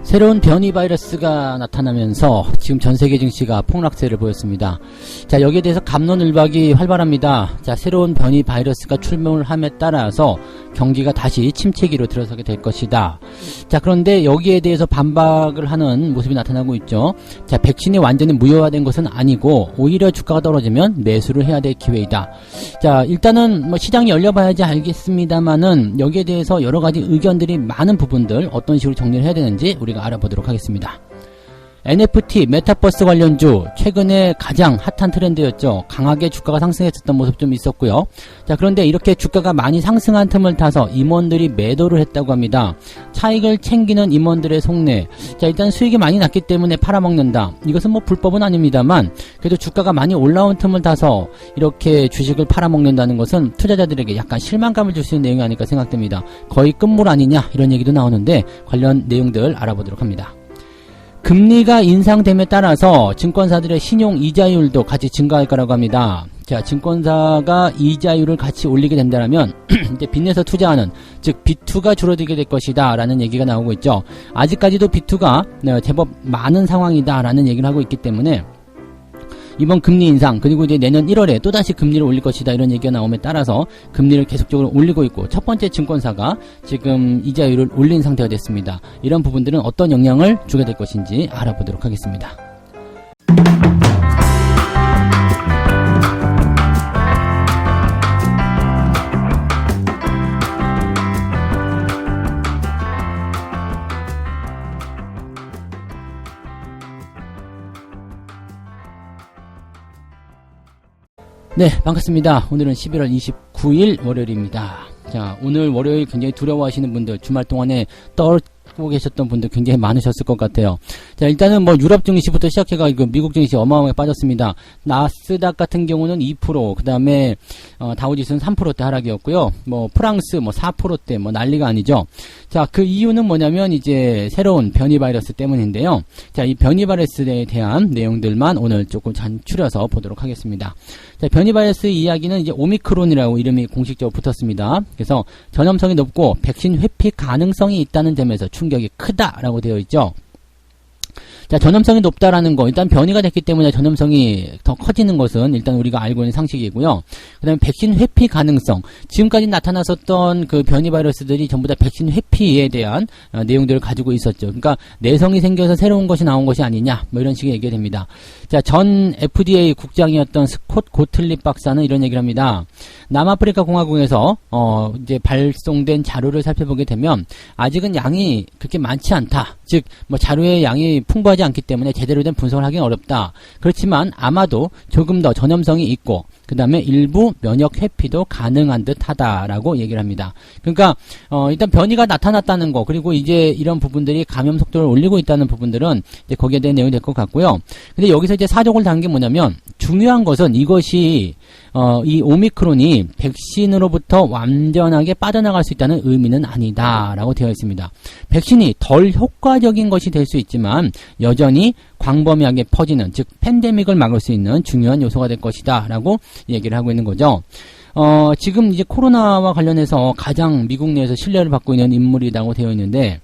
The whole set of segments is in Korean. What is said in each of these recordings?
새로운 변이 바이러스가 나타나면서 지금 전세계 증시가 폭락세를 보였습니다. 자, 여기에 대해서 갑론을박이 활발합니다. 자, 새로운 변이 바이러스가 출몰을 함에 따라서 경기가 다시 침체기로 들어서게 될 것이다. 자, 그런데 여기에 대해서 반박을 하는 모습이 나타나고 있죠. 자, 백신이 완전히 무효화된 것은 아니고 오히려 주가가 떨어지면 매수를 해야 될 기회이다. 자, 일단은 뭐 시장이 열려봐야지 알겠습니다만은 여기에 대해서 여러 가지 의견들이 많은 부분들 어떤 식으로 정리를 해야 되는지 우리가 알아보도록 하겠습니다. NFT, 메타버스 관련주 최근에 가장 핫한 트렌드였죠. 강하게 주가가 상승했었던 모습 좀 있었고요. 자, 그런데 이렇게 주가가 많이 상승한 틈을 타서 임원들이 매도를 했다고 합니다. 차익을 챙기는 임원들의 속내. 자, 일단 수익이 많이 났기 때문에 팔아먹는다. 이것은 뭐 불법은 아닙니다만 그래도 주가가 많이 올라온 틈을 타서 이렇게 주식을 팔아먹는다는 것은 투자자들에게 약간 실망감을 줄 수 있는 내용이 아닐까 생각됩니다. 거의 끝물 아니냐 이런 얘기도 나오는데 관련 내용들 알아보도록 합니다. 금리가 인상됨에 따라서 증권사들의 신용 이자율도 같이 증가할 거라고 합니다. 자, 증권사가 이자율을 같이 올리게 된다면 이제 빚내서 투자하는, 즉 B2가 줄어들게 될 것이다 라는 얘기가 나오고 있죠. 아직까지도 B2가 제법 많은 상황이다 라는 얘기를 하고 있기 때문에 이번 금리 인상, 그리고 이제 내년 1월에 또다시 금리를 올릴 것이다 이런 얘기가 나옴에 따라서 금리를 계속적으로 올리고 있고, 첫 번째 증권사가 지금 이자율을 올린 상태가 됐습니다. 이런 부분들은 어떤 영향을 주게 될 것인지 알아보도록 하겠습니다. 네, 반갑습니다. 오늘은 11월 29일 월요일입니다. 자, 오늘 월요일 굉장히 두려워하시는 분들, 주말 동안에 떨고 계셨던 분들 굉장히 많으셨을 것 같아요. 자, 일단은 뭐 유럽 증시부터 시작해가지고 미국 증시 어마어마하게 빠졌습니다. 나스닥 같은 경우는 2%, 그 다음에 다우지수는 3%대 하락이었고요. 뭐 프랑스 뭐 4%대 뭐 난리가 아니죠. 자, 그 이유는 뭐냐면 이제 새로운 변이 바이러스 때문인데요. 자, 이 변이 바이러스에 대한 내용들만 오늘 조금 잔추려서 보도록 하겠습니다. 자, 변이 바이러스 이야기는 이제 오미크론이라고 이름이 공식적으로 붙었습니다. 그래서 전염성이 높고 백신 회피 가능성이 있다는 점에서 충격이 크다라고 되어 있죠. 자, 전염성이 높다라는 거, 일단 변이가 됐기 때문에 전염성이 더 커지는 것은 일단 우리가 알고 있는 상식이고요. 그 다음에 백신 회피 가능성, 지금까지 나타났었던 그 변이 바이러스들이 전부 다 백신 회피에 대한 내용들을 가지고 있었죠. 그러니까 내성이 생겨서 새로운 것이 나온 것이 아니냐, 뭐 이런 식의 얘기가 됩니다. 자, 전 FDA 국장이었던 스콧 고틀립 박사는 이런 얘기를 합니다. 남아프리카 공화국에서 이제 발송된 자료를 살펴보게 되면 아직은 양이 그렇게 많지 않다. 즉, 뭐 자료의 양이 풍부하지 않기 때문에 제대로 된 분석을 하기는 어렵다. 그렇지만 아마도 조금 더 전염성이 있고 그 다음에 일부 면역 회피도 가능한 듯 하다라고 얘기를 합니다. 그러니까 일단 변이가 나타났다는 거, 그리고 이제 이런 부분들이 감염 속도를 올리고 있다는 부분들은 이제 거기에 대한 내용이 될 것 같고요. 근데 여기서 이제 사족을 단 게 뭐냐면, 중요한 것은 이것이 이 오미크론이 백신으로부터 완전하게 빠져나갈 수 있다는 의미는 아니다라고 되어 있습니다. 백신이 덜 효과적인 것이 될 수 있지만 여전히 광범위하게 퍼지는, 즉 팬데믹을 막을 수 있는 중요한 요소가 될 것이다 라고 얘기를 하고 있는 거죠. 지금 이제 코로나와 관련해서 가장 미국 내에서 신뢰를 받고 있는 인물이라고 되어 있는데,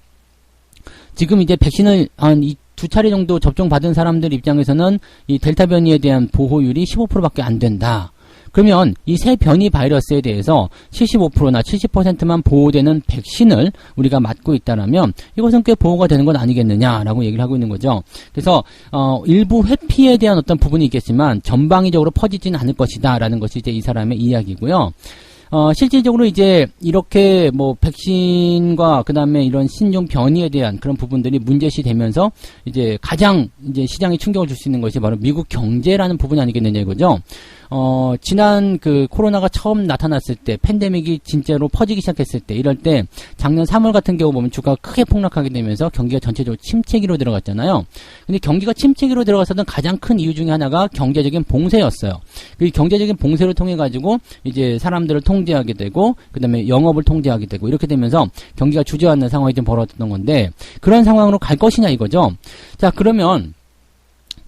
지금 이제 백신을 한 2차례 정도 접종받은 사람들 입장에서는 이 델타 변이에 대한 보호율이 15%밖에 안 된다. 그러면 이 새 변이 바이러스에 대해서 75%나 70%만 보호되는 백신을 우리가 맞고 있다라면 이것은 꽤 보호가 되는 건 아니겠느냐라고 얘기를 하고 있는 거죠. 그래서 일부 회피에 대한 어떤 부분이 있겠지만 전방위적으로 퍼지지는 않을 것이다라는 것이 이제 이 사람의 이야기고요. 실질적으로 이제 이렇게 뭐 백신과 그 다음에 이런 신종 변이에 대한 그런 부분들이 문제시 되면서 이제 가장 이제 시장에 충격을 줄 수 있는 것이 바로 미국 경제라는 부분이 아니겠느냐 이거죠. 지난 그 코로나가 처음 나타났을 때, 팬데믹이 진짜로 퍼지기 시작했을 때, 이럴 때 작년 3월 같은 경우 보면 주가가 크게 폭락하게 되면서 경기가 전체적으로 침체기로 들어갔잖아요. 근데 경기가 침체기로 들어갔었던 가장 큰 이유 중에 하나가 경제적인 봉쇄였어요. 그 경제적인 봉쇄를 통해 가지고 이제 사람들을 통제하게 되고 그 다음에 영업을 통제하게 되고 이렇게 되면서 경기가 주저앉는 상황이 좀 벌어졌던 건데, 그런 상황으로 갈 것이냐 이거죠. 자, 그러면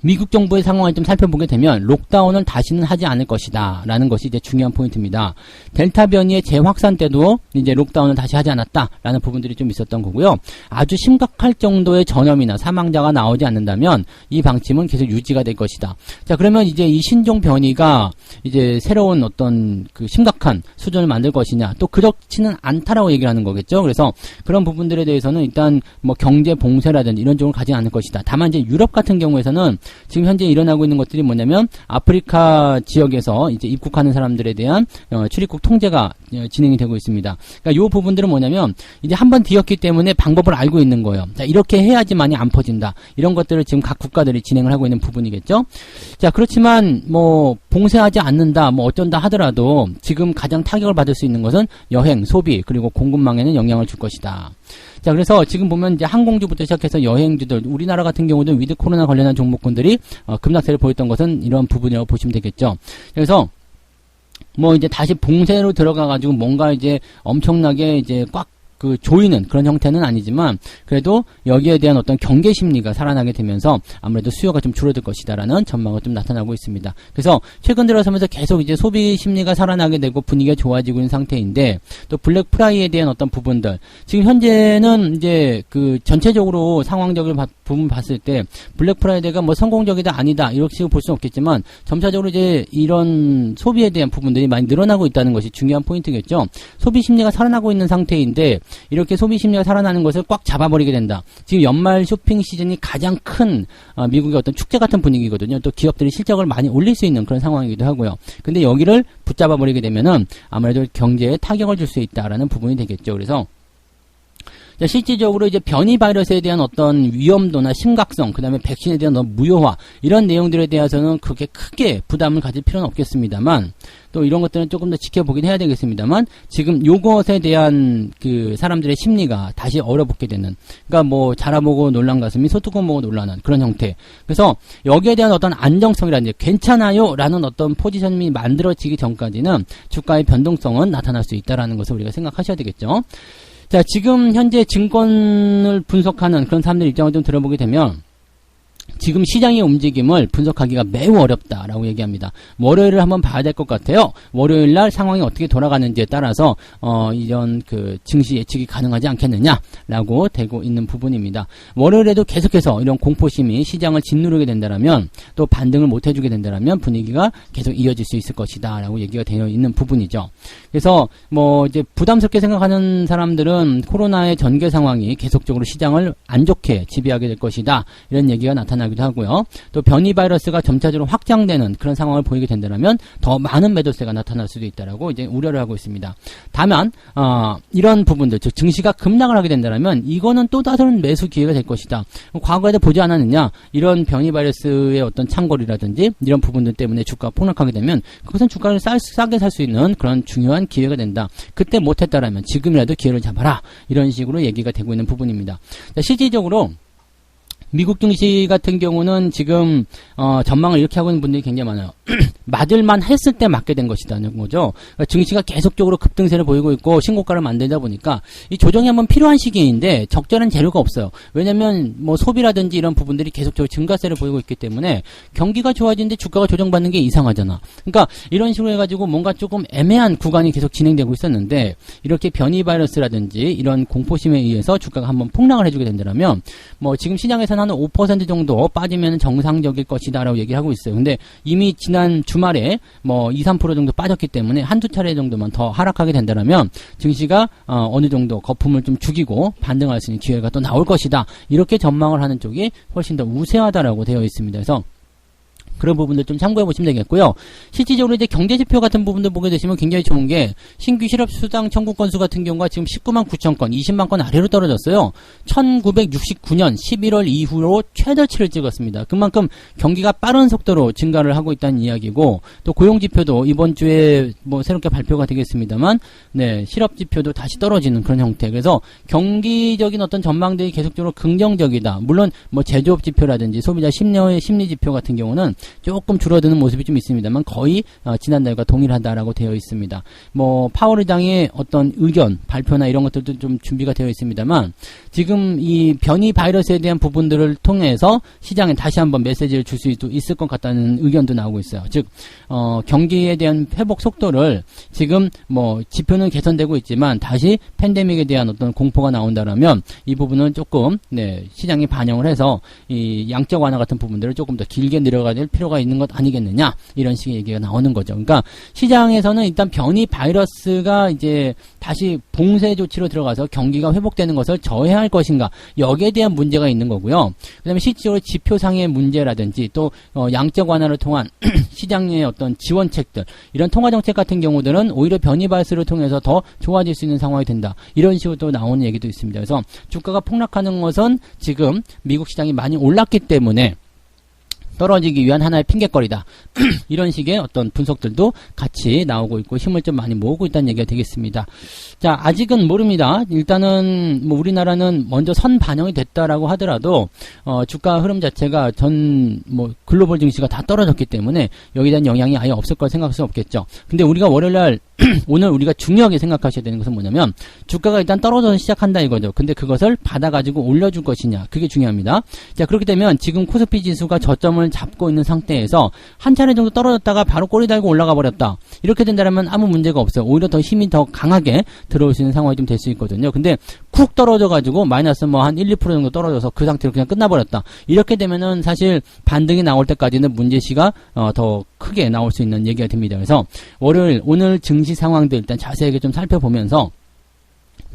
미국 정부의 상황을 좀 살펴보게 되면 록다운을 다시는 하지 않을 것이다 라는 것이 이제 중요한 포인트입니다. 델타 변이의 재확산 때도 이제 록다운을 다시 하지 않았다 라는 부분들이 좀 있었던 거고요. 아주 심각할 정도의 전염이나 사망자가 나오지 않는다면 이 방침은 계속 유지가 될 것이다. 자, 그러면 이제 이 신종 변이가 이제 새로운 어떤 그 심각한 수준을 만들 것이냐, 또 그렇지는 않다라고 얘기를 하는 거겠죠. 그래서 그런 부분들에 대해서는 일단 뭐 경제 봉쇄라든지 이런 쪽을 가지 않을 것이다. 다만 이제 유럽 같은 경우에서는 지금 현재 일어나고 있는 것들이 뭐냐면 아프리카 지역에서 이제 입국하는 사람들에 대한 출입국 통제가 진행이 되고 있습니다. 그러니까 요 부분들은 뭐냐면 이제 한번 뒤었기 때문에 방법을 알고 있는 거예요. 자, 이렇게 해야지만이 안 퍼진다. 이런 것들을 지금 각 국가들이 진행을 하고 있는 부분이겠죠. 자, 그렇지만 뭐 봉쇄하지 않는다, 뭐 어쩐다 하더라도 지금 가장 타격을 받을 수 있는 것은 여행, 소비, 그리고 공급망에는 영향을 줄 것이다. 자, 그래서 지금 보면 이제 항공주부터 시작해서 여행주들, 우리나라 같은 경우도 위드 코로나 관련한 종목군들이 급락세를 보였던 것은 이런 부분이라고 보시면 되겠죠. 그래서 뭐 이제 다시 봉쇄로 들어가가지고 뭔가 이제 엄청나게 이제 꽉 그 조이는 그런 형태는 아니지만 그래도 여기에 대한 어떤 경계 심리가 살아나게 되면서 아무래도 수요가 좀 줄어들 것이다라는 전망을 좀 나타나고 있습니다. 그래서 최근 들어서면서 계속 이제 소비 심리가 살아나게 되고 분위기가 좋아지고 있는 상태인데 또 블랙 프라이에 대한 어떤 부분들 지금 현재는 이제 그 전체적으로 상황적인 부분 봤을 때 블랙 프라이데이가 뭐 성공적이다 아니다 이렇게 볼 수는 없겠지만 점차적으로 이제 이런 소비에 대한 부분들이 많이 늘어나고 있다는 것이 중요한 포인트겠죠. 소비 심리가 살아나고 있는 상태인데 이렇게 소비 심리가 살아나는 것을 꽉 잡아버리게 된다. 지금 연말 쇼핑 시즌이 가장 큰 미국의 어떤 축제 같은 분위기거든요. 또 기업들이 실적을 많이 올릴 수 있는 그런 상황이기도 하고요. 근데 여기를 붙잡아버리게 되면은 아무래도 경제에 타격을 줄 수 있다라는 부분이 되겠죠. 그래서 자, 실질적으로 이제 변이 바이러스에 대한 어떤 위험도나 심각성, 그 다음에 백신에 대한 무효화, 이런 내용들에 대해서는 그렇게 크게 부담을 가질 필요는 없겠습니다만, 또 이런 것들은 조금 더 지켜보긴 해야 되겠습니다만, 지금 요것에 대한 그 사람들의 심리가 다시 얼어붙게 되는, 그러니까 뭐 자라보고 놀란 가슴이 소뚜껑 보고 놀라는 그런 형태. 그래서 여기에 대한 어떤 안정성이라든지 괜찮아요 라는 어떤 포지션이 만들어지기 전까지는 주가의 변동성은 나타날 수 있다는 것을 우리가 생각하셔야 되겠죠. 자, 지금 현재 증권을 분석하는 그런 사람들 입장을 좀 들어보게 되면 지금 시장의 움직임을 분석하기가 매우 어렵다라고 얘기합니다. 월요일을 한번 봐야 될 것 같아요. 월요일 날 상황이 어떻게 돌아가는지에 따라서 이런 그 증시 예측이 가능하지 않겠느냐라고 되고 있는 부분입니다. 월요일에도 계속해서 이런 공포심이 시장을 짓누르게 된다라면 또 반등을 못 해주게 된다라면 분위기가 계속 이어질 수 있을 것이다라고 얘기가 되어 있는 부분이죠. 그래서 뭐 이제 부담스럽게 생각하는 사람들은 코로나의 전개 상황이 계속적으로 시장을 안 좋게 지배하게 될 것이다. 이런 얘기가 나타나기도 하고요. 또 변이 바이러스가 점차적으로 확장되는 그런 상황을 보이게 된다면 더 많은 매도세가 나타날 수도 있다라고 이제 우려를 하고 있습니다. 다만 이런 부분들, 즉 증시가 급락을 하게 된다면 이거는 또 다른 매수 기회가 될 것이다. 과거에도 보지 않았느냐? 이런 변이 바이러스의 어떤 창궐이라든지 이런 부분들 때문에 주가가 폭락하게 되면 그것은 주가를 싸게 살 수 있는 그런 중요한 기회가 된다. 그때 못했다라면 지금이라도 기회를 잡아라. 이런 식으로 얘기가 되고 있는 부분입니다. 자, 실질적으로 미국 증시 같은 경우는 지금 전망을 이렇게 하고 있는 분들이 굉장히 많아요. 맞을만 했을 때 맞게 된 것이라는 거죠. 그러니까 증시가 계속적으로 급등세를 보이고 있고 신고가를 만들다 보니까 이 조정이 한번 필요한 시기인데 적절한 재료가 없어요. 왜냐면 뭐 소비라든지 이런 부분들이 계속적으로 증가세를 보이고 있기 때문에 경기가 좋아지는데 주가가 조정받는 게 이상하잖아. 그러니까 이런 식으로 해가지고 뭔가 조금 애매한 구간이 계속 진행되고 있었는데 이렇게 변이 바이러스라든지 이런 공포심에 의해서 주가가 한번 폭락을 해주게 된다면 뭐 지금 시장에서는 한 5% 정도 빠지면 정상적일 것이다라고 얘기를 하고 있어요. 근데 이미 지난 주말에 뭐 2, 3% 정도 빠졌기 때문에 한두 차례 정도만 더 하락하게 된다면 증시가 어느 정도 거품을 좀 죽이고 반등할 수 있는 기회가 또 나올 것이다. 이렇게 전망을 하는 쪽이 훨씬 더 우세하다라고 되어 있습니다. 그래서 그런 부분들 좀 참고해 보시면 되겠고요. 실질적으로 이제 경제지표 같은 부분들 보게 되시면 굉장히 좋은 게 신규 실업수당 청구 건수 같은 경우가 지금 19만 9천 건, 20만 건 아래로 떨어졌어요. 1969년 11월 이후로 최저치를 찍었습니다. 그만큼 경기가 빠른 속도로 증가를 하고 있다는 이야기고 또 고용지표도 이번 주에 뭐 새롭게 발표가 되겠습니다만 네, 실업지표도 다시 떨어지는 그런 형태. 그래서 경기적인 어떤 전망들이 계속적으로 긍정적이다. 물론 뭐 제조업 지표라든지 소비자 심리지표 같은 경우는 조금 줄어드는 모습이 좀 있습니다만 거의 지난달과 동일하다라고 되어 있습니다. 뭐 파월의장의 어떤 의견 발표나 이런 것들도 좀 준비가 되어 있습니다만 지금 이 변이 바이러스에 대한 부분들을 통해서 시장에 다시 한번 메시지를 줄 수 있을 것 같다는 의견도 나오고 있어요. 즉 경기에 대한 회복 속도를 지금 뭐 지표는 개선되고 있지만 다시 팬데믹에 대한 어떤 공포가 나온다라면 이 부분은 조금 시장에 반영을 해서 이 양적 완화 같은 부분들을 조금 더 길게 늘어가야 될 필요가 있는 것 아니겠느냐 이런 식의 얘기가 나오는 거죠. 그러니까 시장에서는 일단 변이 바이러스가 이제 다시 봉쇄 조치로 들어가서 경기가 회복되는 것을 저해할 것인가 여기에 대한 문제가 있는 거고요. 그다음에 실질적으로 지표상의 문제라든지 또 양적 완화를 통한 시장의 어떤 지원책들 이런 통화 정책 같은 경우들은 오히려 변이 바이러스를 통해서 더 좋아질 수 있는 상황이 된다. 이런 식으로 또 나오는 얘기도 있습니다. 그래서 주가가 폭락하는 것은 지금 미국 시장이 많이 올랐기 때문에 떨어지기 위한 하나의 핑곗거리다. 이런 식의 어떤 분석들도 같이 나오고 있고 힘을 좀 많이 모으고 있다는 얘기가 되겠습니다. 자, 아직은 모릅니다. 일단은 뭐 우리나라는 먼저 선 반영이 됐다라고 하더라도 주가 흐름 자체가 전 뭐 글로벌 증시가 다 떨어졌기 때문에 여기에 대한 영향이 아예 없을 걸 생각할 수 없겠죠. 근데 우리가 월요일날 오늘 우리가 중요하게 생각하셔야 되는 것은 뭐냐면 주가가 일단 떨어져서 시작한다 이거죠. 근데 그것을 받아가지고 올려줄 것이냐 그게 중요합니다. 자, 그렇게 되면 지금 코스피 지수가 저점을 잡고 있는 상태에서 한 차례 정도 떨어졌다가 바로 꼬리 달고 올라가 버렸다. 이렇게 된다면 아무 문제가 없어요. 오히려 더 힘이 더 강하게 들어올 수 있는 상황이 좀 될 수 있거든요. 근데 쿡 떨어져가지고 마이너스 뭐 한 1, 2% 정도 떨어져서 그 상태로 그냥 끝나버렸다. 이렇게 되면은 사실 반등이 나올 때까지는 문제시가 더 크게 나올 수 있는 얘기가 됩니다. 그래서 월요일 오늘 증시 상황들 일단 자세하게 좀 살펴보면서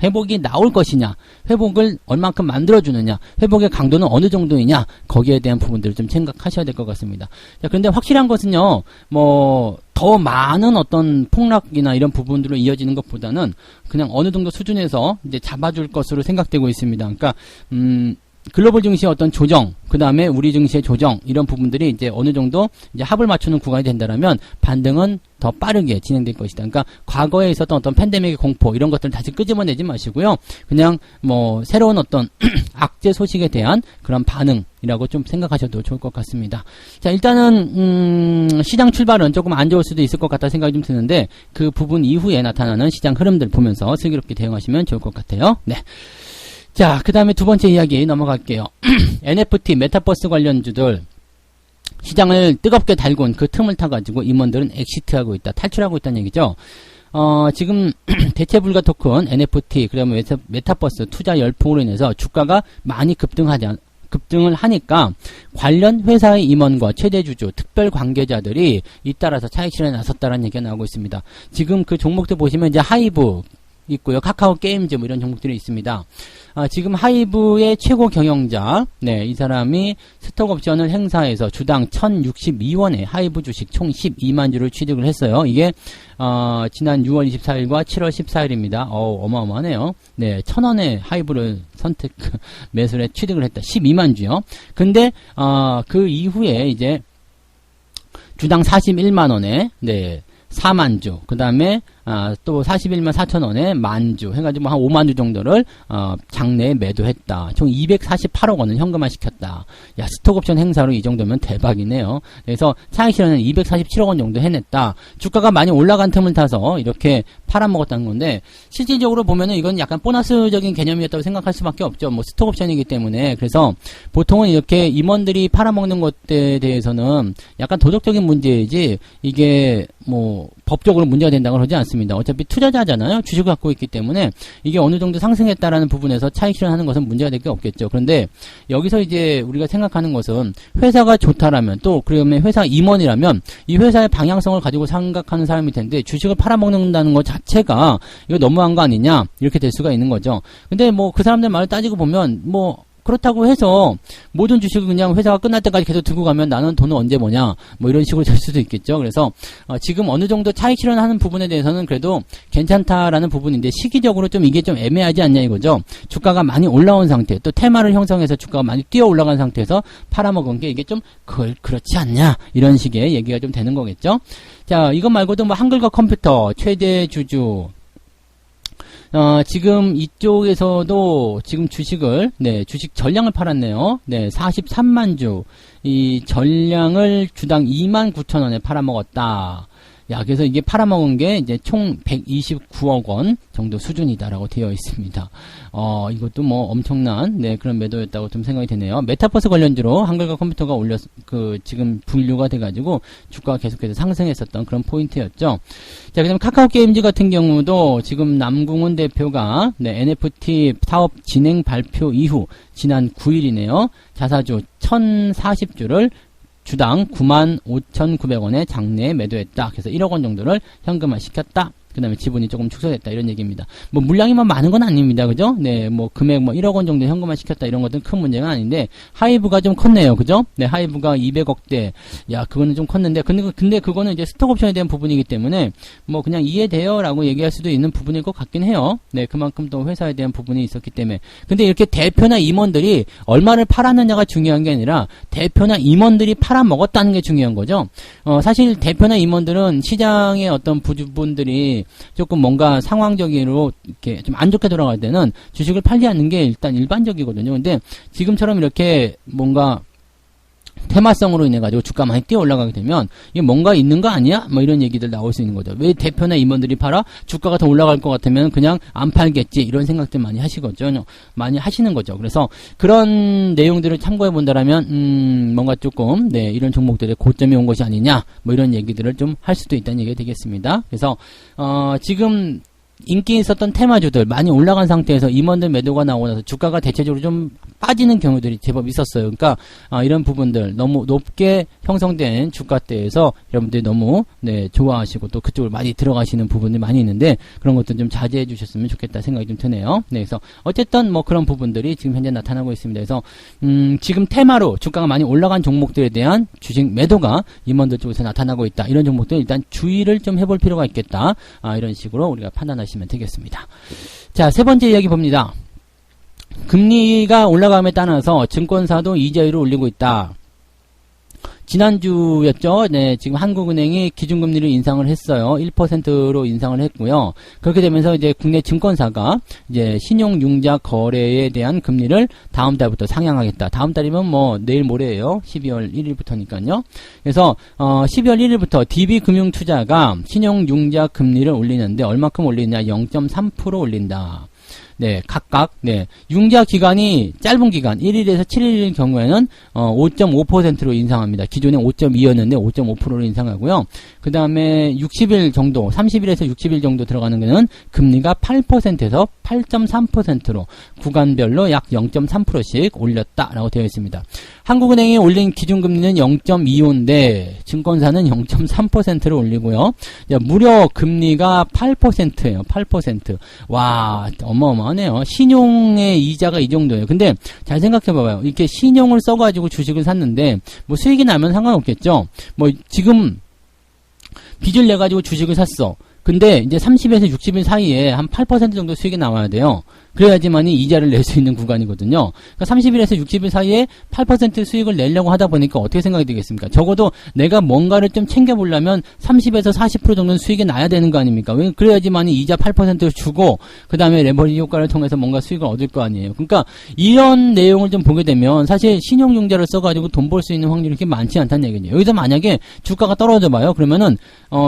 회복이 나올 것이냐, 회복을 얼만큼 만들어주느냐, 회복의 강도는 어느 정도이냐, 거기에 대한 부분들을 좀 생각하셔야 될 것 같습니다. 자, 그런데 확실한 것은요, 뭐, 더 많은 어떤 폭락이나 이런 부분들로 이어지는 것보다는 그냥 어느 정도 수준에서 이제 잡아줄 것으로 생각되고 있습니다. 그러니까, 글로벌 증시의 어떤 조정, 그 다음에 우리 증시의 조정, 이런 부분들이 이제 어느 정도 이제 합을 맞추는 구간이 된다라면 반등은 더 빠르게 진행될 것이다. 그러니까 과거에 있었던 어떤 팬데믹의 공포, 이런 것들을 다시 끄집어내지 마시고요. 그냥 뭐 새로운 어떤 악재 소식에 대한 그런 반응이라고 좀 생각하셔도 좋을 것 같습니다. 자, 일단은, 시장 출발은 조금 안 좋을 수도 있을 것 같다 생각이 좀 드는데 그 부분 이후에 나타나는 시장 흐름들 보면서 슬기롭게 대응하시면 좋을 것 같아요. 네. 자, 그 다음에 두 번째 이야기 넘어갈게요. NFT, 메타버스 관련주들 시장을 뜨겁게 달군 그 틈을 타가지고 임원들은 엑시트하고 있다, 탈출하고 있다는 얘기죠. 지금 대체불가 토큰, NFT, 그다음에 메타버스 투자 열풍으로 인해서 주가가 많이 급등을 하니까 관련 회사의 임원과 최대주주, 특별 관계자들이 잇따라서 차익 실현에 나섰다는 얘기가 나오고 있습니다. 지금 그 종목들 보시면 이제 하이브 있고요. 카카오 게임즈 뭐 이런 종목들이 있습니다. 지금 하이브의 최고 경영자, 이 사람이 스톡 옵션을 행사해서 주당 1,062원에 하이브 주식 총 12만 주를 취득을 했어요. 이게 지난 6월 24일과 7월 14일입니다. 어마어마하네요. 네, 1,000원에 하이브를 매수를 취득을 했다. 12만 주요. 근데 그 이후에 이제 주당 41만 원에 4만 주, 그 다음에 또 41만 4천 원에 만주 해가지고 한 5만 주 정도를 장내에 매도했다. 총 248억 원을 현금화 시켰다. 야, 스톡옵션 행사로 이 정도면 대박이네요. 그래서 차익 실현은 247억 원 정도 해냈다. 주가가 많이 올라간 틈을 타서 이렇게 팔아먹었다는 건데 실질적으로 보면은 이건 약간 보너스적인 개념이었다고 생각할 수밖에 없죠. 뭐 스톡옵션이기 때문에. 그래서 보통은 이렇게 임원들이 팔아먹는 것에 대해서는 약간 도덕적인 문제이지 이게 뭐 법적으로 문제가 된다고 그러지 않습니다. 어차피 투자자잖아요. 주식을 갖고 있기 때문에 이게 어느 정도 상승했다라는 부분에서 차익 실현하는 것은 문제가 될 게 없겠죠. 그런데 여기서 이제 우리가 생각하는 것은 회사가 좋다라면 또 그러면 회사 임원이라면 이 회사의 방향성을 가지고 생각하는 사람일 텐데 주식을 팔아먹는다는 것 자체가 이거 너무한 거 아니냐 이렇게 될 수가 있는 거죠. 근데 뭐 그 사람들 말을 따지고 보면 뭐 그렇다고 해서 모든 주식을 그냥 회사가 끝날 때까지 계속 들고 가면 나는 돈을 언제 버냐 뭐 이런 식으로 될 수도 있겠죠. 그래서 지금 어느 정도 차익 실현하는 부분에 대해서는 그래도 괜찮다라는 부분인데 시기적으로 좀 이게 좀 애매하지 않냐 이거죠. 주가가 많이 올라온 상태 또 테마를 형성해서 주가가 많이 뛰어 올라간 상태에서 팔아먹은 게 이게 좀 그렇지 않냐 이런 식의 얘기가 좀 되는 거겠죠. 자, 이것 말고도 뭐 한글과 컴퓨터 최대 주주 지금 이쪽에서도 지금 주식을, 네, 주식 전량을 팔았네요. 네, 43만 주. 이 전량을 주당 29,000원에 팔아먹었다. 야, 그래서 이게 팔아먹은 게 이제 총 129억 원 정도 수준이다라고 되어 있습니다. 이것도 뭐 엄청난, 네, 그런 매도였다고 좀 생각이 되네요. 메타버스 관련주로 한글과 컴퓨터가 지금 분류가 돼가지고 주가가 계속해서 상승했었던 그런 포인트였죠. 자, 그 다음에 카카오 게임즈 같은 경우도 지금 남궁훈 대표가, 네, NFT 사업 진행 발표 이후 지난 9일이네요. 자사주 1040주를 주당 95,900원에 장내에 매도했다. 그래서 1억 원 정도를 현금화 시켰다. 그 다음에 지분이 조금 축소됐다. 이런 얘기입니다. 뭐, 물량이 뭐 많은 건 아닙니다. 그죠? 네, 뭐, 금액 뭐 1억 원 정도 현금화 시켰다. 이런 것들은 큰 문제가 아닌데, 하이브가 좀 컸네요. 그죠? 네, 하이브가 200억대. 야, 그거는 좀 컸는데, 근데 그거는 이제 스톡 옵션에 대한 부분이기 때문에, 뭐, 그냥 이해돼요. 라고 얘기할 수도 있는 부분일 것 같긴 해요. 네, 그만큼 또 회사에 대한 부분이 있었기 때문에. 근데 이렇게 대표나 임원들이 얼마를 팔았느냐가 중요한 게 아니라, 대표나 임원들이 팔아먹었다는 게 중요한 거죠. 사실 대표나 임원들은 시장의 어떤 부분들이 조금 뭔가 상황적으로 이렇게 좀 안 좋게 돌아갈 때는 주식을 팔지 않는 게 일단 일반적이거든요. 근데 지금처럼 이렇게 뭔가 테마성으로 인해 가지고 주가 많이 뛰어 올라가게 되면 이게 뭔가 있는 거 아니야? 뭐 이런 얘기들 나올 수 있는 거죠. 왜 대표나 임원들이 팔아? 주가가 더 올라갈 것 같으면 그냥 안 팔겠지. 이런 생각들 많이 하시거든요. 많이 하시는 거죠. 그래서 그런 내용들을 참고해 본다라면 뭔가 조금 네, 이런 종목들의 고점이 온 것이 아니냐? 뭐 이런 얘기들을 좀 할 수도 있다는 얘기가 되겠습니다. 그래서 지금 인기 있었던 테마주들 많이 올라간 상태에서 임원들 매도가 나오고 나서 주가가 대체적으로 좀 빠지는 경우들이 제법 있었어요. 그러니까 이런 부분들 너무 높게 형성된 주가대에서 여러분들이 너무 네, 좋아하시고 또 그쪽으로 많이 들어가시는 부분이 많이 있는데 그런 것들 좀 자제해 주셨으면 좋겠다 생각이 좀 드네요. 네, 그래서 어쨌든 뭐 그런 부분들이 지금 현재 나타나고 있습니다. 그래서 지금 테마로 주가가 많이 올라간 종목들에 대한 주식 매도가 임원들 쪽에서 나타나고 있다. 이런 종목들 일단 주의를 좀 해볼 필요가 있겠다. 이런 식으로 우리가 판단하시면 되겠습니다. 자, 세 번째 이야기 봅니다. 금리가 올라감에 따라서 증권사도 이자율을 올리고 있다. 지난주였죠. 네, 지금 한국은행이 기준금리를 인상을 했어요. 1%로 인상을 했고요. 그렇게 되면서 이제 국내 증권사가 이제 신용융자 거래에 대한 금리를 다음 달부터 상향하겠다. 다음 달이면 뭐 내일 모레예요. 12월 1일부터니까요. 그래서 12월 1일부터 DB금융투자가 신용융자 금리를 올리는데 얼마큼 올리느냐? 0.3% 올린다. 네, 각각, 네. 융자 기간이 짧은 기간, 1일에서 7일일 경우에는, 5.5%로 인상합니다. 기존에 5.2였는데 5.5%로 인상하고요. 그 다음에 60일 정도, 30일에서 60일 정도 들어가는 거는 금리가 8%에서 8.3%로 구간별로 약 0.3%씩 올렸다라고 되어 있습니다. 한국은행이 올린 기준금리는 0.25인데, 증권사는 0.3%를 올리고요. 무려 금리가 8%예요. 8%. 와, 어마어마하네요. 신용의 이자가 이 정도예요. 근데 잘 생각해봐봐요. 이렇게 신용을 써가지고 주식을 샀는데 뭐 수익이 나면 상관없겠죠. 뭐 지금 빚을 내가지고 주식을 샀어. 근데 이제 30에서 60일 사이에 한 8% 정도 수익이 나와야 돼요. 그래야지만이 이자를 낼 수 있는 구간이거든요. 그러니까 30일에서 60일 사이에 8% 수익을 내려고 하다 보니까 어떻게 생각이 되겠습니까? 적어도 내가 뭔가를 좀 챙겨보려면 30에서 40% 정도는 수익이 나야 되는 거 아닙니까? 왜 그래야지만이 이자 8%를 주고 그 다음에 레버리지 효과를 통해서 뭔가 수익을 얻을 거 아니에요. 그러니까 이런 내용을 좀 보게 되면 사실 신용융자를 써가지고 돈 벌 수 있는 확률이 그렇게 많지 않다는 얘기예요. 여기서 만약에 주가가 떨어져 봐요. 그러면은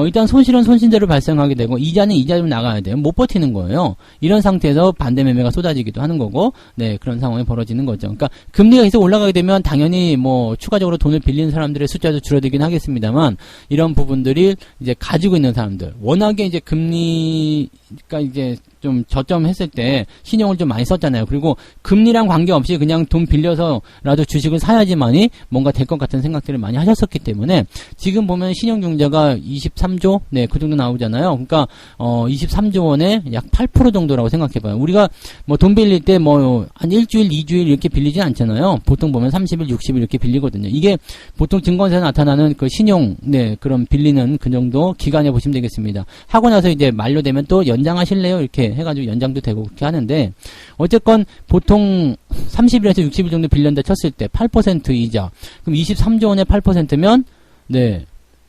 일단 손실은 손실대로 발생하게 되고 이자는 이자로 나가야 돼요. 못 버티는 거예요. 이런 상태에서 반대 매매가 쏟아지기도 하는 거고, 네, 그런 상황이 벌어지는 거죠. 그러니까 금리가 계속 올라가게 되면 당연히 뭐 추가적으로 돈을 빌리는 사람들의 숫자도 줄어들긴 하겠습니다만 이런 부분들이 이제 가지고 있는 사람들, 워낙에 이제 금리가 이제 좀 저점했을 때 신용을 좀 많이 썼잖아요. 그리고 금리랑 관계없이 그냥 돈 빌려서라도 주식을 사야지만이 뭔가 될 것 같은 생각들을 많이 하셨었기 때문에 지금 보면 신용융자가 23조, 네, 그 정도 나오잖아요. 그러니까 23조 원에 약 8% 정도라고 생각해봐요. 우리가 뭐 돈 빌릴 때 뭐 한 일주일, 2주일 이렇게 빌리진 않잖아요. 보통 보면 30일, 60일 이렇게 빌리거든요. 이게 보통 증권사에 나타나는 그 신용, 네, 그런 빌리는 그 정도 기간에 보시면 되겠습니다. 하고 나서 이제 만료되면 또 연장하실래요? 이렇게 해가지고 연장도 되고 그렇게 하는데 어쨌건 보통 30일에서 60일 정도 빌렸다 쳤을 때 8% 이자, 그럼 23조 원에 8%면 네,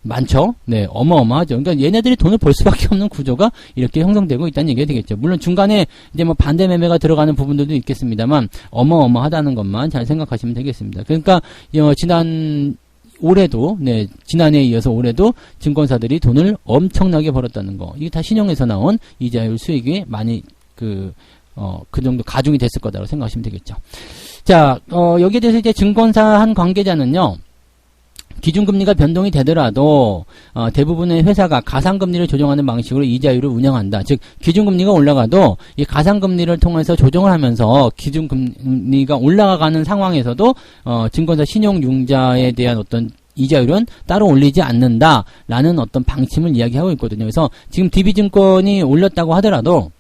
많죠. 네, 어마어마하죠. 그러니까 얘네들이 돈을 벌 수밖에 없는 구조가 이렇게 형성되고 있다는 얘기가 되겠죠. 물론 중간에 이제 뭐 반대 매매가 들어가는 부분들도 있겠습니다만 어마어마하다는 것만 잘 생각하시면 되겠습니다. 그러니까 올해도, 네, 지난해에 이어서 올해도 증권사들이 돈을 엄청나게 벌었다는 거. 이게 다 신용에서 나온 이자율 수익이 많이 그 정도 가중이 됐을 거다라고 생각하시면 되겠죠. 자, 여기에 대해서 이제 증권사 한 관계자는요, 기준금리가 변동이 되더라도 대부분의 회사가 가상금리를 조정하는 방식으로 이자율을 운영한다. 즉 기준금리가 올라가도 이 가상금리를 통해서 조정을 하면서 기준금리가 올라가는 상황에서도 증권사 신용융자에 대한 어떤 이자율은 따로 올리지 않는다라는 어떤 방침을 이야기하고 있거든요. 그래서 지금 DB증권이 올렸다고 하더라도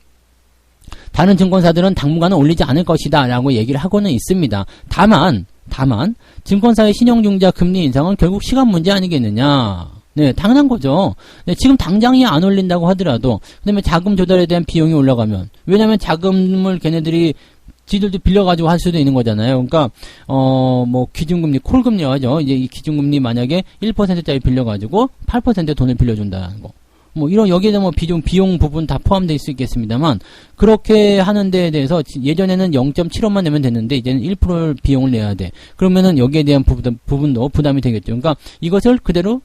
다른 증권사들은 당분간은 올리지 않을 것이다 라고 얘기를 하고는 있습니다. 다만 증권사의 신용융자 금리 인상은 결국 시간 문제 아니겠느냐. 네, 당연한 거죠. 네, 지금 당장이 안 올린다고 하더라도 그다음에 자금 조달에 대한 비용이 올라가면, 왜냐면 자금을 걔네들이 지들도 빌려가지고 할 수도 있는 거잖아요. 그러니까 뭐 기준금리, 콜금리라고 하죠. 이제 이 기준금리 만약에 1%짜리 빌려가지고 8%의 돈을 빌려준다는 거. 뭐 이런 여기에는 뭐 비용 부분 다 포함되어 있을 수 있겠습니다만, 그렇게 하는 데에 대해서 예전에는 0.75만 내면 됐는데 이제는 1%를 비용을 내야 돼. 그러면은 여기에 대한 부분도 부담이 되겠죠. 그러니까 이것을 그대로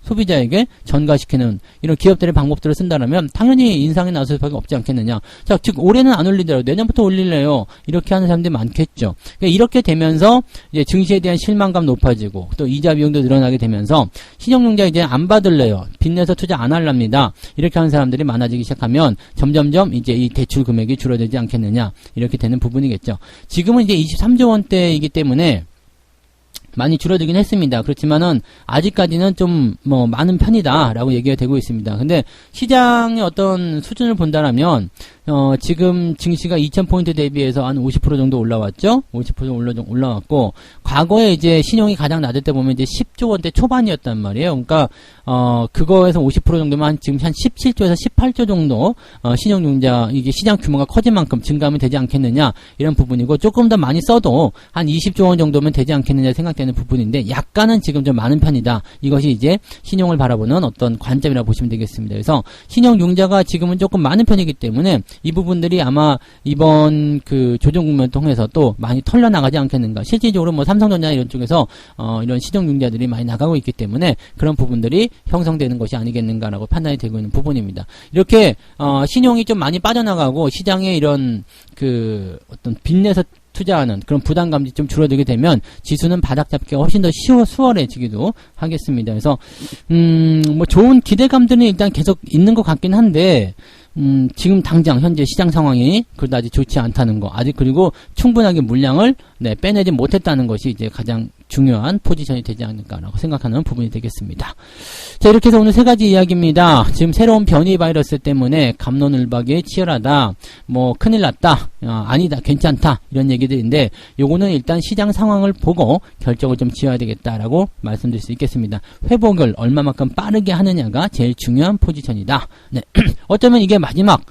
소비자에게 전가시키는 이런 기업들의 방법들을 쓴다라면 당연히 인상이 나설 수밖에 없지 않겠느냐. 자, 즉 올해는 안 올리더라도 내년부터 올릴래요. 이렇게 하는 사람들이 많겠죠. 그러니까 이렇게 되면서 이제 증시에 대한 실망감 높아지고 또 이자 비용도 늘어나게 되면서 신용융자 이제 안 받을래요. 빚내서 투자 안 할랍니다. 이렇게 하는 사람들이 많아지기 시작하면 점점점 이제 이 대출 금액이 줄어들지 않겠느냐. 이렇게 되는 부분이겠죠. 지금은 이제 23조 원대이기 때문에 많이 줄어들긴 했습니다. 그렇지만은 아직까지는 좀 뭐 많은 편이다라고 얘기가 되고 있습니다. 근데 시장의 어떤 수준을 본다라면 지금 증시가 2000포인트 대비해서 한 50% 정도 올라왔죠? 50% 올라왔고, 과거에 이제 신용이 가장 낮을 때 보면 이제 10조 원대 초반이었단 말이에요. 그러니까, 그거에서 50% 정도면 지금 한 17조에서 18조 정도, 신용융자, 이게 시장 규모가 커진 만큼 증가하면 되지 않겠느냐, 이런 부분이고, 조금 더 많이 써도 한 20조 원 정도면 되지 않겠느냐 생각되는 부분인데, 약간은 지금 좀 많은 편이다. 이것이 이제 신용을 바라보는 어떤 관점이라고 보시면 되겠습니다. 그래서 신용융자가 지금은 조금 많은 편이기 때문에, 이 부분들이 아마 이번 그 조정 국면을 통해서 또 많이 털려나가지 않겠는가. 실질적으로 뭐 삼성전자 이런 쪽에서 이런 신용융자들이 많이 나가고 있기 때문에 그런 부분들이 형성되는 것이 아니겠는가라고 판단이 되고 있는 부분입니다. 이렇게 신용이 좀 많이 빠져나가고 시장에 이런 그 어떤 빚내서 투자하는 그런 부담감이 좀 줄어들게 되면 지수는 바닥 잡기가 훨씬 더 수월해지기도 하겠습니다. 그래서 뭐 좋은 기대감들은 일단 계속 있는 것 같긴 한데 지금 당장 현재 시장 상황이 그래도 아직 좋지 않다는 거, 아직 그리고 충분하게 물량을 빼내지 못했다는 것이 이제 가장 중요한 포지션이 되지 않을까라고 생각하는 부분이 되겠습니다. 자, 이렇게 해서 오늘 세 가지 이야기입니다. 지금 새로운 변이 바이러스 때문에 갑론을박이 치열하다, 뭐 큰일 났다, 아니다, 괜찮다, 이런 얘기들인데 요거는 일단 시장 상황을 보고 결정을 좀 지어야 되겠다라고 말씀드릴 수 있겠습니다. 회복을 얼마만큼 빠르게 하느냐가 제일 중요한 포지션이다. 네. 어쩌면 이게 마지막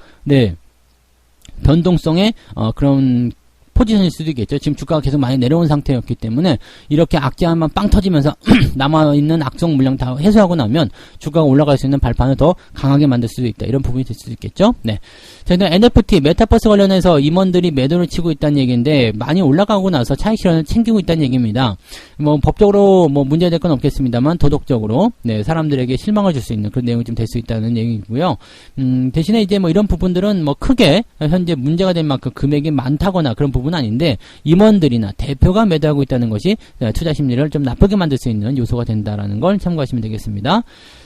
변동성의 그런 포지션일 수도 있겠죠. 지금 주가가 계속 많이 내려온 상태였기 때문에 이렇게 악재한만 빵 터지면서 남아있는 악성 물량 다 해소하고 나면 주가가 올라갈 수 있는 발판을 더 강하게 만들 수도 있다. 이런 부분이 될 수도 있겠죠. 네. 자, NFT, 메타버스 관련해서 임원들이 매도를 치고 있다는 얘기인데 많이 올라가고 나서 차익 실현을 챙기고 있다는 얘기입니다. 뭐 법적으로 뭐 문제될 건 없겠습니다만 도덕적으로 사람들에게 실망을 줄 수 있는 그런 내용이 좀 될 수 있다는 얘기고요. 대신에 이제 뭐 이런 부분들은 뭐 크게 현재 문제가 될 만큼 금액이 많다거나 그런 부분은 아닌데 임원들이나 대표가 매도하고 있다는 것이 투자 심리를 좀 나쁘게 만들 수 있는 요소가 된다라는 걸 참고하시면 되겠습니다.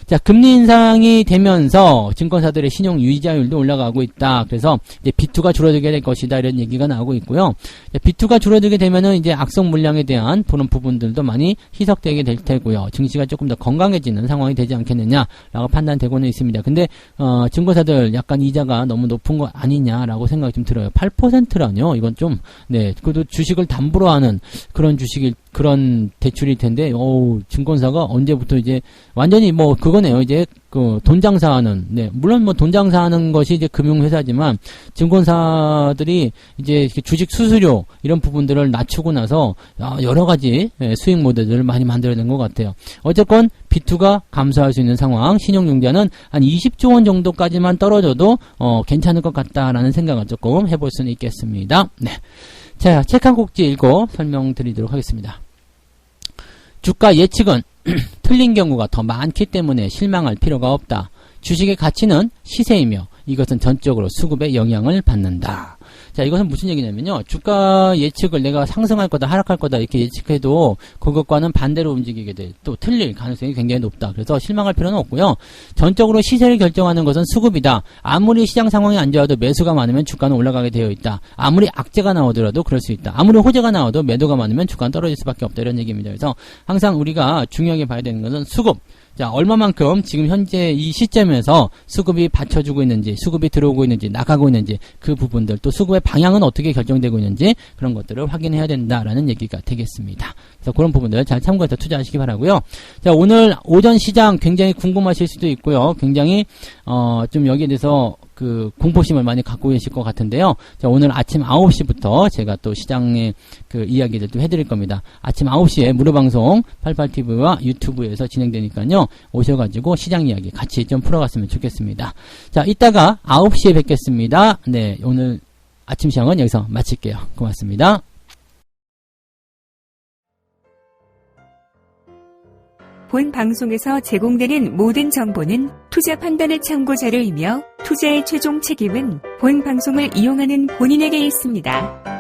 자, 금리 인상이 되면서 증권사들의 신용 유지자율도 올라가고 있다. 그래서 이제 B2가 줄어들게 될 것이다. 이런 얘기가 나오고 있고요. B2가 줄어들게 되면은 이제 악성 물량에 대한 그런 부분들도 많이 희석되게 될 테고요. 증시가 조금 더 건강해지는 상황이 되지 않겠느냐라고 판단되고는 있습니다. 근데 증권사들 약간 이자가 너무 높은 거 아니냐라고 생각이 좀 들어요. 8%라뇨. 이건 좀 그래도 주식을 담보로 하는 그런 주식일 그런 대출일 텐데, 증권사가 언제부터 이제 완전히 뭐 그거네요. 이제 그 돈 장사하는, 네, 물론 뭐 돈 장사하는 것이 이제 금융회사지만 증권사들이 이제 주식 수수료 이런 부분들을 낮추고 나서 여러 가지 수익 모델들을 많이 만들어낸 것 같아요. 어쨌건 B2가 감소할 수 있는 상황, 신용융자는 한 20조 원 정도까지만 떨어져도 괜찮을 것 같다라는 생각을 조금 해볼 수는 있겠습니다. 네. 자, 책 한 꼭지 읽고 설명드리도록 하겠습니다. 주가 예측은 틀린 경우가 더 많기 때문에 실망할 필요가 없다. 주식의 가치는 시세이며 이것은 전적으로 수급에 영향을 받는다. 자, 이것은 무슨 얘기냐면요. 주가 예측을 내가 상승할 거다, 하락할 거다 이렇게 예측해도 그것과는 반대로 움직이게 돼. 또 틀릴 가능성이 굉장히 높다. 그래서 실망할 필요는 없고요. 전적으로 시세를 결정하는 것은 수급이다. 아무리 시장 상황이 안 좋아도 매수가 많으면 주가는 올라가게 되어 있다. 아무리 악재가 나오더라도 그럴 수 있다. 아무리 호재가 나와도 매도가 많으면 주가는 떨어질 수밖에 없다. 이런 얘기입니다. 그래서 항상 우리가 중요하게 봐야 되는 것은 수급. 자, 얼마만큼 지금 현재 이 시점에서 수급이 받쳐주고 있는지, 수급이 들어오고 있는지, 나가고 있는지, 그 부분들, 또 수급의 방향은 어떻게 결정되고 있는지, 그런 것들을 확인해야 된다라는 얘기가 되겠습니다. 그래서 그런 부분들 잘 참고해서 투자하시기 바라고요. 자, 오늘 오전 시장 굉장히 궁금하실 수도 있고요. 굉장히, 좀 여기에 대해서 그 공포심을 많이 갖고 계실 것 같은데요. 자, 오늘 아침 9시부터 제가 또 시장의 그 이야기들도 해드릴 겁니다. 아침 9시에 무료방송 88TV와 유튜브에서 진행되니까요. 오셔가지고 시장 이야기 같이 좀 풀어갔으면 좋겠습니다. 자, 이따가 9시에 뵙겠습니다. 네, 오늘 아침 시장은 여기서 마칠게요. 고맙습니다. 본 방송에서 제공되는 모든 정보는 투자 판단의 참고 자료이며 투자의 최종 책임은 본 방송을 이용하는 본인에게 있습니다.